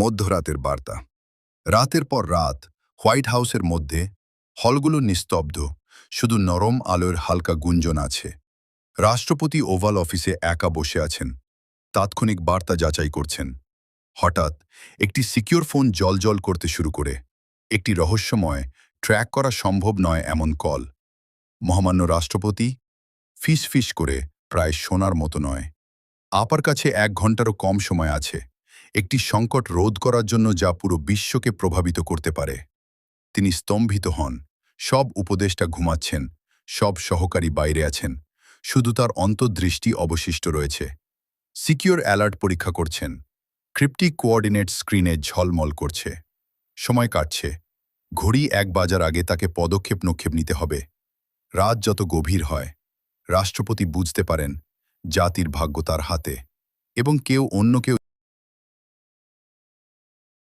মধ্যরাতের বার্তা। রাতের পর রাত হোয়াইট হাউসের মধ্যে হলগুলো নিস্তব্ধ, শুধু নরম আলোর হালকা গুঞ্জন আছে। রাষ্ট্রপতি ওভাল অফিসে একা বসে আছেন, তাৎক্ষণিক বার্তা যাচাই করছেন। হঠাৎ একটি সিকিউর ফোন জলজল করতে শুরু করে। একটি রহস্যময়, ট্র্যাক করা সম্ভব নয় এমন কল। মহামান্য রাষ্ট্রপতি, ফিস ফিস করে, প্রায় শোনার মতো নয়। আপনার কাছে 1 ঘন্টারও কম সময় আছে, একটি সংকট রোধ করার জন্য যা পুরো বিশ্বকে প্রভাবিত করতে পারে। তিনি স্তম্ভিত হন। সব উপদেষ্টা ঘুমাচ্ছেন, সব সহকারী বাইরে আছেন, শুধু তার অন্তর্দৃষ্টি অবশিষ্ট রয়েছে। সিকিউর অ্যালার্ট পরীক্ষা করছেন, ক্রিপ্টিক কোঅর্ডিনেট স্ক্রিনে ঝলমল করছে। সময় কাটছে, ঘড়ি 1 বাজার আগে তাকে পদক্ষেপ নিতে হবে। রাত যত গভীর হয়, রাষ্ট্রপতি বুঝতে পারেন জাতির ভাগ্য তার হাতে, এবং অন্য কেউ